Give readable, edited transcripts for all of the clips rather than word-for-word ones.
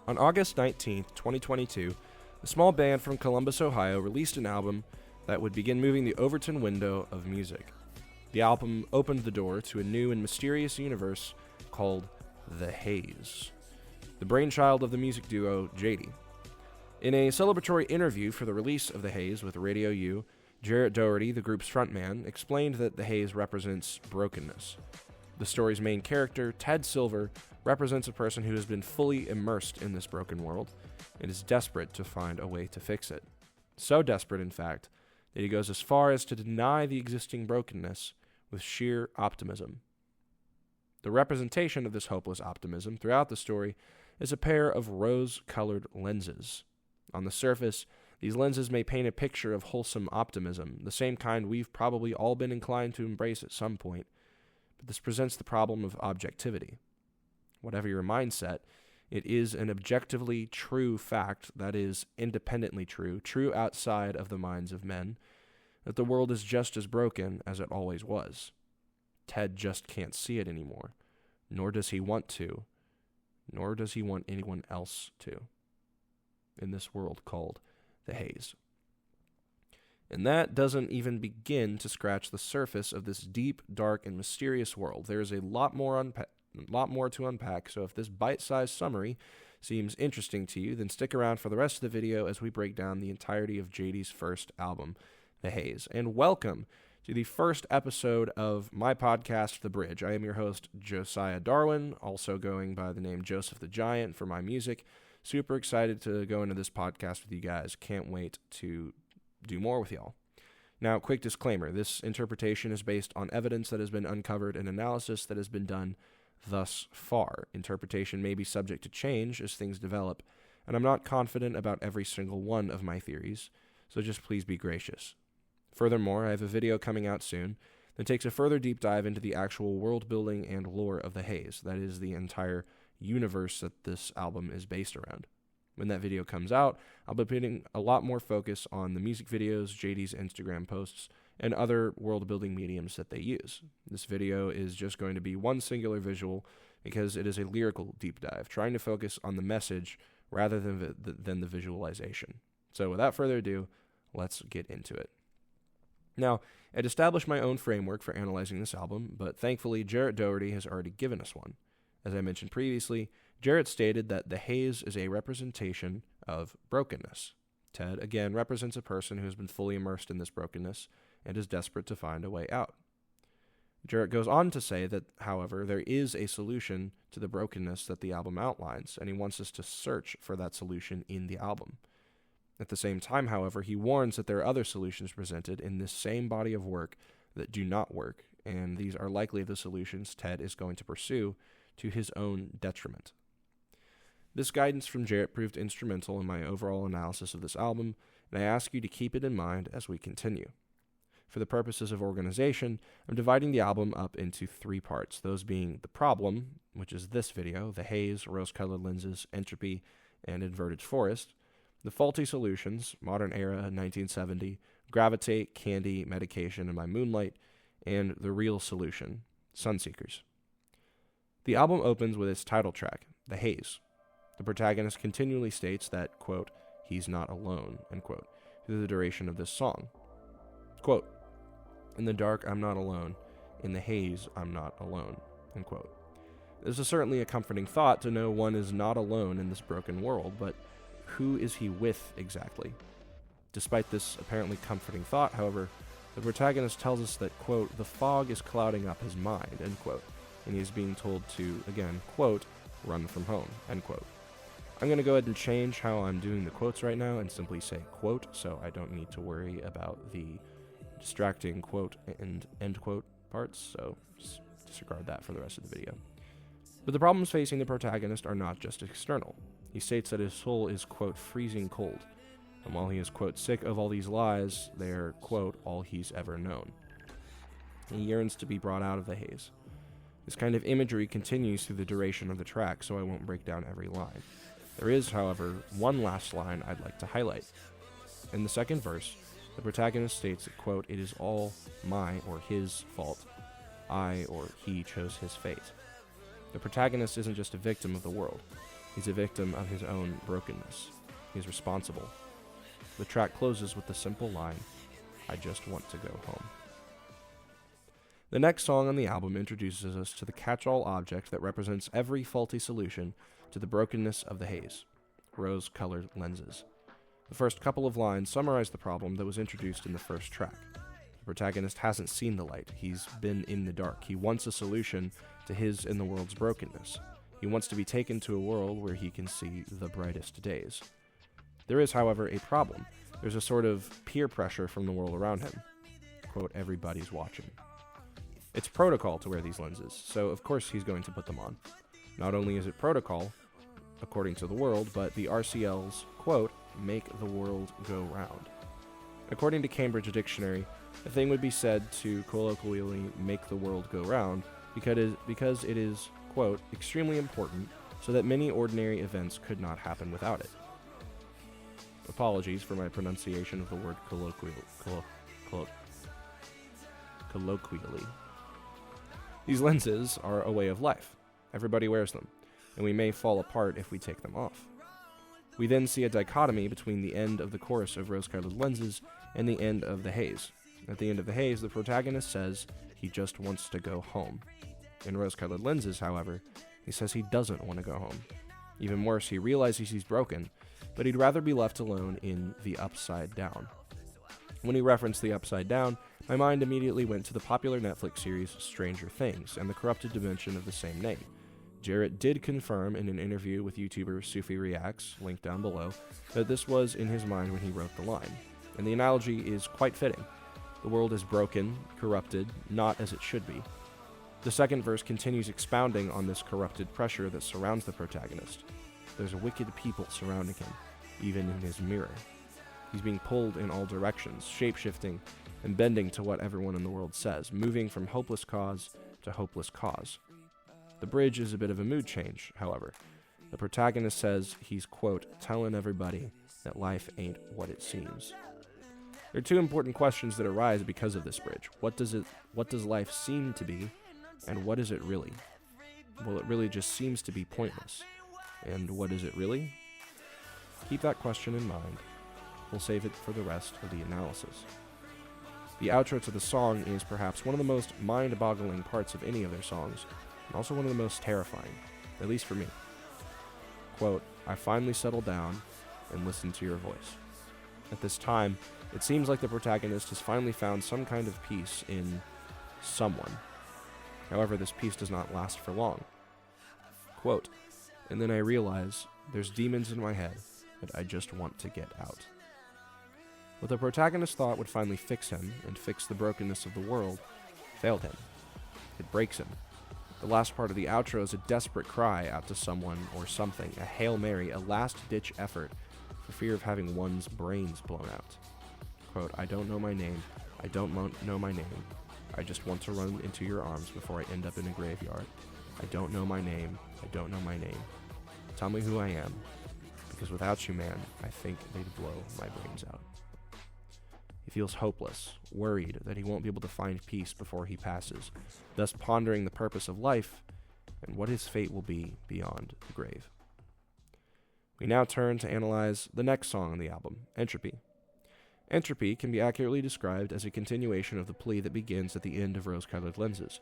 On August 19th, 2022, a small band from Columbus, Ohio released an album that would begin moving the Overton window of music. The album opened the door to a new and mysterious universe called the Haze, the brainchild of the music duo Jady. In a celebratory interview for the release of the Haze with RadioU, Jarrett Doherty, the group's frontman, explained that the Haze represents brokenness. The story's main character, Ted Silver, represents a person who has been fully immersed in this broken world and is desperate to find a way to fix it. So desperate, in fact, that he goes as far as to deny the existing brokenness with sheer optimism. The representation of this hopeless optimism throughout the story is a pair of rose-colored lenses. On the surface, these lenses may paint a picture of wholesome optimism, the same kind we've probably all been inclined to embrace at some point, but this presents the problem of objectivity. Whatever your mindset, it is an objectively true fact that is independently true outside of the minds of men, that the world is just as broken as it always was. Ted just can't see it anymore, nor does he want to, nor does he want anyone else to, in this world called the Haze. And that doesn't even begin to scratch the surface of this deep, dark, and mysterious world. There is a lot more to unpack, so if this bite-sized summary seems interesting to you, then stick around for the rest of the video as we break down the entirety of Jady's first album, The Haze. And welcome to the first episode of my podcast, The Bridge. I am your host, Josiah Darwin, also going by the name Joseph the Giant for my music. Super excited to go into this podcast with you guys. Can't wait to do more with y'all. Now, quick disclaimer. This interpretation is based on evidence that has been uncovered and analysis that has been done thus far. Interpretation may be subject to change as things develop, and I'm not confident about every single one of my theories, so just please be gracious. Furthermore, I have a video coming out soon that takes a further deep dive into the actual world building and lore of the Haze, that is, the entire universe that this album is based around. When that video comes out, I'll be putting a lot more focus on the music videos, Jady's Instagram posts, and other world-building mediums that they use. This video is just going to be one singular visual because it is a lyrical deep dive, trying to focus on the message rather than the visualization. So without further ado, let's get into it. Now, I'd established my own framework for analyzing this album, but thankfully Jarrett Doherty has already given us one. As I mentioned previously, Jarrett stated that the Haze is a representation of brokenness. Ted, again, represents a person who has been fully immersed in this brokenness and is desperate to find a way out. Jarrett goes on to say that, however, there is a solution to the brokenness that the album outlines, and he wants us to search for that solution in the album. At the same time, however, he warns that there are other solutions presented in this same body of work that do not work, and these are likely the solutions Ted is going to pursue to his own detriment. This guidance from Jarrett proved instrumental in my overall analysis of this album, and I ask you to keep it in mind as we continue. For the purposes of organization, I'm dividing the album up into 3 parts, those being the problem, which is this video, the Haze, rose-colored lenses, Entropy, and inverted forest, the faulty solutions, modern era, 1970, gravitate, candy, medication, and my moonlight, and the real solution, Sunseekers. The album opens with its title track, The Haze. The protagonist continually states that, quote, he's not alone, end quote, through the duration of this song. Quote, in the dark, I'm not alone. In the haze, I'm not alone, end quote. This is certainly a comforting thought to know one is not alone in this broken world, but who is he with exactly? Despite this apparently comforting thought, however, the protagonist tells us that, quote, the fog is clouding up his mind, end quote, and he is being told to, again, quote, run from home, end quote. I'm going to go ahead and change how I'm doing the quotes right now and simply say quote, so I don't need to worry about the distracting quote and end quote parts, so just disregard that for the rest of the video. But the problems facing the protagonist are not just external. He states that his soul is, quote, freezing cold, and while he is, quote, sick of all these lies, they are, quote, all he's ever known. He yearns to be brought out of the haze. This kind of imagery continues through the duration of the track, so I won't break down every line. There is, however, one last line I'd like to highlight. In the second verse, the protagonist states that, quote, it is all my or his fault. I or he chose his fate. The protagonist isn't just a victim of the world. He's a victim of his own brokenness. He's responsible. The track closes with the simple line, "I just want to go home." The next song on the album introduces us to the catch-all object that represents every faulty solution to the brokenness of the haze: rose-colored lenses. The first couple of lines summarize the problem that was introduced in the first track. The protagonist hasn't seen the light. He's been in the dark. He wants a solution to his and the world's brokenness. He wants to be taken to a world where he can see the brightest days. There is, however, a problem. There's a sort of peer pressure from the world around him. Quote, "Everybody's watching." It's protocol to wear these lenses, so of course he's going to put them on. Not only is it protocol, according to the world, but the RCLs, quote, "make the world go round." According to Cambridge Dictionary, a thing would be said to colloquially make the world go round because it is, quote, "extremely important so that many ordinary events could not happen without it." Apologies for my pronunciation of the word colloquially. These lenses are a way of life. Everybody wears them, and we may fall apart if we take them off. We then see a dichotomy between the end of the chorus of rose-colored lenses and the end of the haze. At the end of the haze, the protagonist says he just wants to go home. In rose-colored lenses, however, he says he doesn't want to go home. Even worse, he realizes he's broken, but he'd rather be left alone in the upside down. When he referenced the upside down, my mind immediately went to the popular Netflix series Stranger Things and the corrupted dimension of the same name. Jarrett did confirm in an interview with YouTuber Suffi Reax, linked down below, that this was in his mind when he wrote the line. And the analogy is quite fitting. The world is broken, corrupted, not as it should be. The second verse continues expounding on this corrupted pressure that surrounds the protagonist. There's wicked people surrounding him, even in his mirror. He's being pulled in all directions, shape-shifting and bending to what everyone in the world says, moving from hopeless cause to hopeless cause. The bridge is a bit of a mood change, however. The protagonist says he's, quote, "telling everybody that life ain't what it seems." There are two important questions that arise because of this bridge. What does life seem to be, and what is it really? Well, it really just seems to be pointless. And what is it really? Keep that question in mind. We'll save it for the rest of the analysis. The outro to the song is perhaps one of the most mind-boggling parts of any of their songs, and also one of the most terrifying, at least for me. Quote, "I finally settled down and listened to your voice." At this time, it seems like the protagonist has finally found some kind of peace in someone. However, this peace does not last for long. Quote, "And then I realize there's demons in my head that I just want to get out." What the protagonist thought would finally fix him and fix the brokenness of the world failed him. It breaks him. The last part of the outro is a desperate cry out to someone or something, a Hail Mary, a last-ditch effort for fear of having one's brains blown out. Quote, "I don't know my name. I don't know my name. I just want to run into your arms before I end up in a graveyard. I don't know my name. I don't know my name. Tell me who I am. Because without you, man, I think they'd blow my brains out." He feels hopeless, worried that he won't be able to find peace before he passes, thus pondering the purpose of life and what his fate will be beyond the grave. We now turn to analyze the next song on the album, Entropy. Entropy can be accurately described as a continuation of the plea that begins at the end of Rose-Colored Lenses.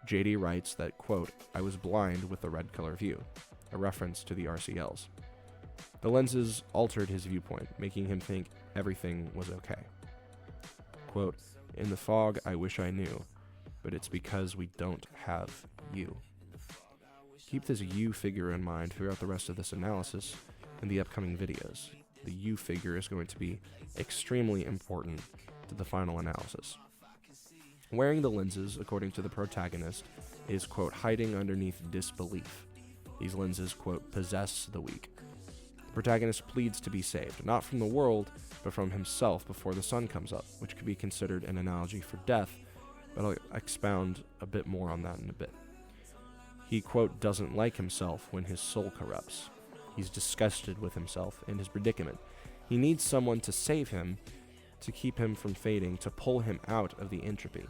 Jady writes that, quote, "I was blind with the red color view," a reference to the RCLs. The lenses altered his viewpoint, making him think everything was okay. Quote, "In the fog, I wish I knew, but it's because we don't have you." Keep this you figure in mind throughout the rest of this analysis and the upcoming videos. The you figure is going to be extremely important to the final analysis. Wearing the lenses, according to the protagonist, is, quote, "hiding underneath disbelief." These lenses, quote, "possess the weak." The protagonist pleads to be saved, not from the world, but from himself before the sun comes up, which could be considered an analogy for death, but I'll expound a bit more on that in a bit. He, quote, "doesn't like himself when his soul corrupts." He's disgusted with himself and his predicament. He needs someone to save him, to keep him from fading, to pull him out of the entropy.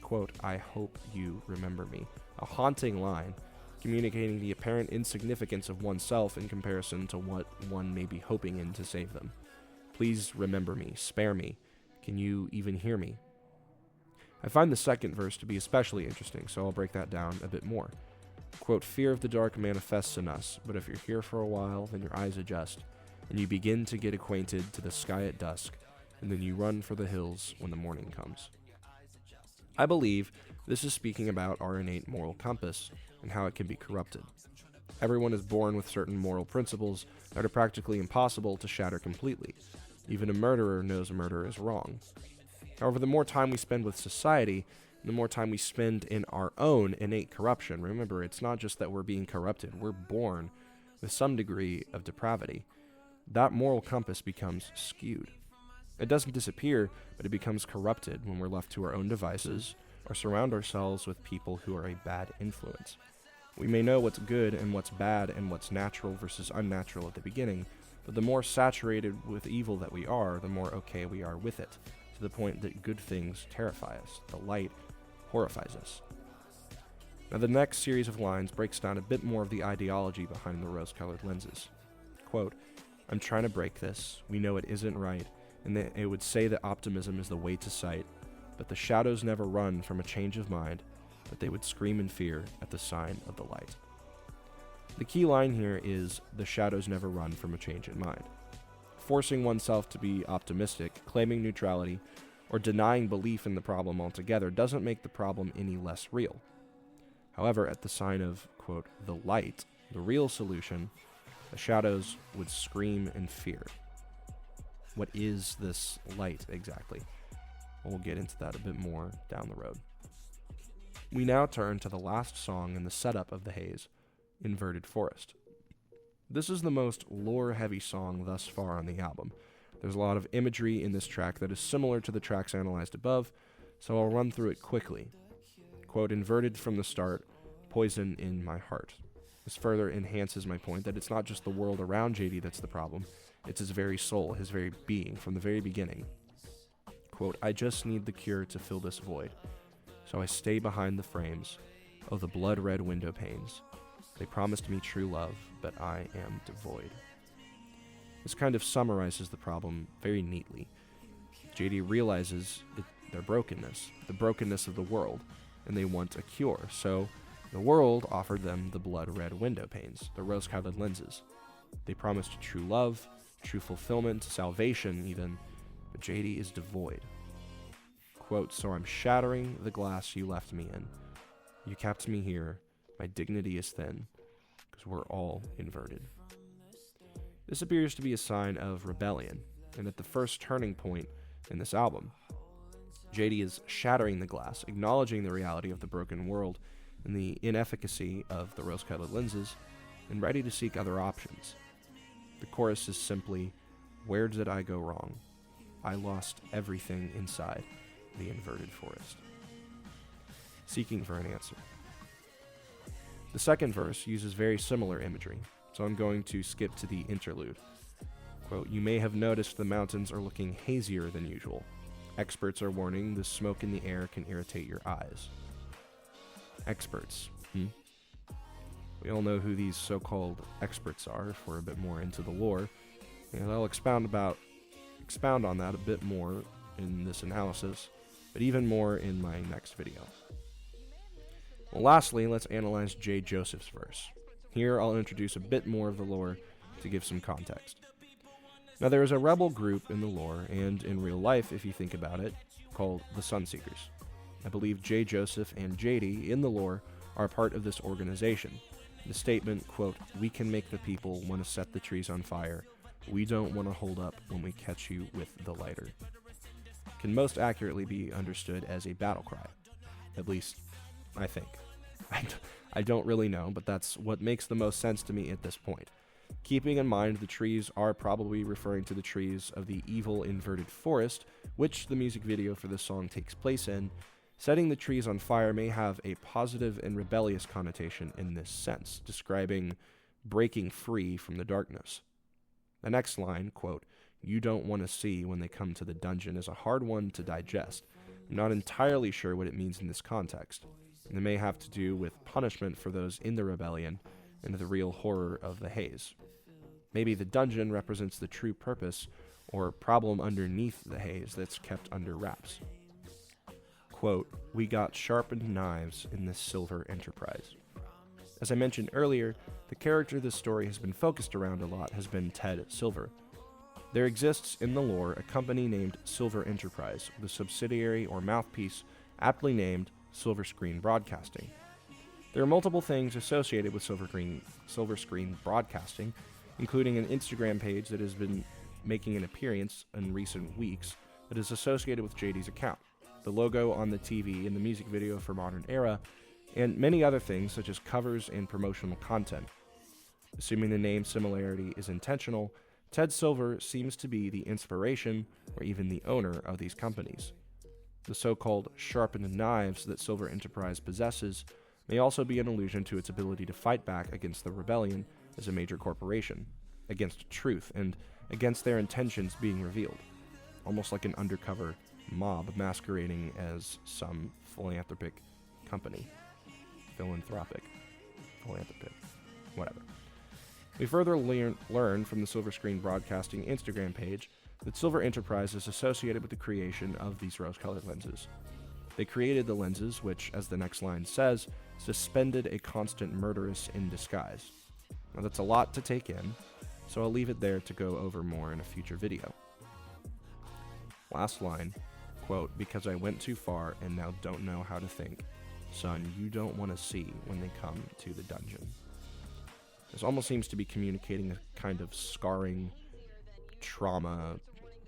Quote, "I hope you remember me." A haunting line communicating the apparent insignificance of oneself in comparison to what one may be hoping in to save them. Please remember me, spare me. Can you even hear me? I find the second verse to be especially interesting, so I'll break that down a bit more. Quote, fear of the dark manifests in us, but if you're here for a while, then your eyes adjust, and you begin to get acquainted to the sky at dusk, and then you run for the hills when the morning comes. I believe this is speaking about our innate moral compass and how it can be corrupted. Everyone is born with certain moral principles that are practically impossible to shatter completely. Even a murderer knows murder is wrong. However, the more time we spend with society, the more time we spend in our own innate corruption. Remember, it's not just that we're being corrupted, we're born with some degree of depravity. That moral compass becomes skewed. It doesn't disappear, but it becomes corrupted when we're left to our own devices or surround ourselves with people who are a bad influence. We may know what's good and what's bad and what's natural versus unnatural at the beginning, but the more saturated with evil that we are, the more okay we are with it, to the point that good things terrify us. The light horrifies us. Now the next series of lines breaks down a bit more of the ideology behind the rose-colored lenses. Quote, I'm trying to break this. We know it isn't right, and that it would say that optimism is the way to sight, but the shadows never run from a change of mind, but they would scream in fear at the sign of the light. The key line here is, the shadows never run from a change in mind. Forcing oneself to be optimistic, claiming neutrality, or denying belief in the problem altogether doesn't make the problem any less real. However, at the sign of, quote, the light, the real solution, the shadows would scream in fear. What is this light exactly? We'll get into that a bit more down the road. We now turn to the last song in the setup of the Haze, Inverted Forest. This is the most lore-heavy song thus far on the album. There's a lot of imagery in this track that is similar to the tracks analyzed above, so I'll run through it quickly. Quote, inverted from the start, poison in my heart. This further enhances my point that it's not just the world around Jady that's the problem, it's his very soul, his very being, from the very beginning. Quote, I just need the cure to fill this void, so I stay behind the frames, oh the blood-red window panes. They promised me true love, but I am devoid. This kind of summarizes the problem very neatly. Jady realizes their brokenness, the brokenness of the world, and they want a cure, so the world offered them the blood-red window panes, the rose-colored lenses. They promised true love, true fulfillment, salvation even, but Jady is devoid. Quote, so I'm shattering the glass you left me in. You kept me here, my dignity is thin, because we're all inverted. This appears to be a sign of rebellion, and at the first turning point in this album, Jady is shattering the glass, acknowledging the reality of the broken world and the inefficacy of the rose-colored lenses, and ready to seek other options. The chorus is simply, where did I go wrong? I lost everything inside the inverted forest. Seeking for an answer. The second verse uses very similar imagery, so I'm going to skip to the interlude. Quote, you may have noticed the mountains are looking hazier than usual. Experts are warning the smoke in the air can irritate your eyes. Experts, We all know who these so-called experts are if we're a bit more into the lore, and I'll expound on that a bit more in this analysis, but even more in my next video. Well, lastly, let's analyze J. Joseph's verse. Here, I'll introduce a bit more of the lore to give some context. Now, there is a rebel group in the lore, and in real life, if you think about it, called the Sunseekers. I believe J. Joseph and Jady, in the lore, are part of this organization. The statement, quote, we can make the people want to set the trees on fire. We don't want to hold up when we catch you with the lighter, can most accurately be understood as a battle cry. At least, I think. I don't really know, but that's what makes the most sense to me at this point. Keeping in mind the trees are probably referring to the trees of the evil inverted forest, which the music video for this song takes place in, setting the trees on fire may have a positive and rebellious connotation in this sense, describing breaking free from the darkness. The next line, quote, you don't want to see when they come to the dungeon, is a hard one to digest. I'm not entirely sure what it means in this context. and it may have to do with punishment for those in the rebellion and the real horror of the haze. Maybe the dungeon represents the true purpose or problem underneath the haze that's kept under wraps. Quote, "We got sharpened knives in this silver enterprise." As I mentioned earlier, the character this story has been focused around a lot has been Ted Silver. There exists in the lore a company named Silver Enterprise, with a subsidiary or mouthpiece aptly named Silver Screen Broadcasting. There are multiple things associated with Silver Screen Broadcasting, including an Instagram page that has been making an appearance in recent weeks that is associated with Jady's account, the logo on the TV in the music video for Modern Era, and many other things such as covers and promotional content. Assuming the name similarity is intentional, Ted Silver seems to be the inspiration or even the owner of these companies. The so-called sharpened knives that Silver Enterprise possesses may also be an allusion to its ability to fight back against the rebellion as a major corporation, against truth, and against their intentions being revealed, almost like an undercover mob masquerading as some philanthropic, whatever. We further learn from the Silver Screen Broadcasting Instagram page that Silver Enterprise is associated with the creation of these rose-colored lenses. They created the lenses which, as the next line says, suspended a constant murderess in disguise. Now that's a lot to take in, so I'll leave it there to go over more in a future video. Last line, quote, "Because I went too far and now don't know how to think. Son, you don't want to see when they come to the dungeon." This almost seems to be communicating a kind of scarring, trauma,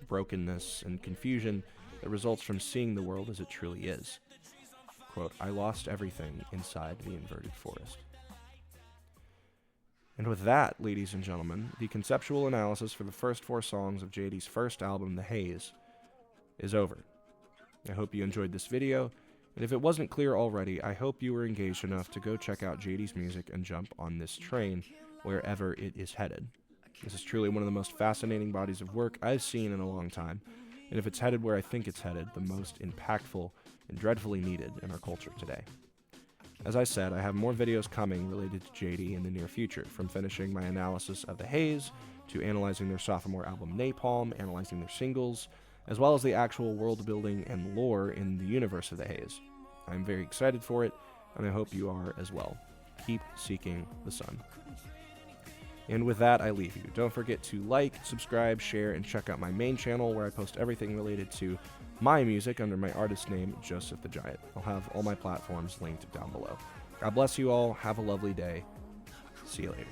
brokenness, and confusion that results from seeing the world as it truly is. Quote, "I lost everything inside the inverted forest." And with that, ladies and gentlemen, the conceptual analysis for the first 4 songs of Jady's first album, The Haze, is over. I hope you enjoyed this video, and if it wasn't clear already, I hope you were engaged enough to go check out Jady's music and jump on this train wherever it is headed. This is truly one of the most fascinating bodies of work I've seen in a long time, and if it's headed where I think it's headed, the most impactful and dreadfully needed in our culture today. As I said, I have more videos coming related to Jady in the near future, from finishing my analysis of The Haze, to analyzing their sophomore album Napalm, analyzing their singles, as well as the actual world building and lore in the universe of The Haze. I'm very excited for it, and I hope you are as well. Keep seeking the sun. And with that, I leave you. Don't forget to like, subscribe, share, and check out my main channel where I post everything related to my music under my artist name, Joseph the Giant. I'll have all my platforms linked down below. God bless you all. Have a lovely day. See you later.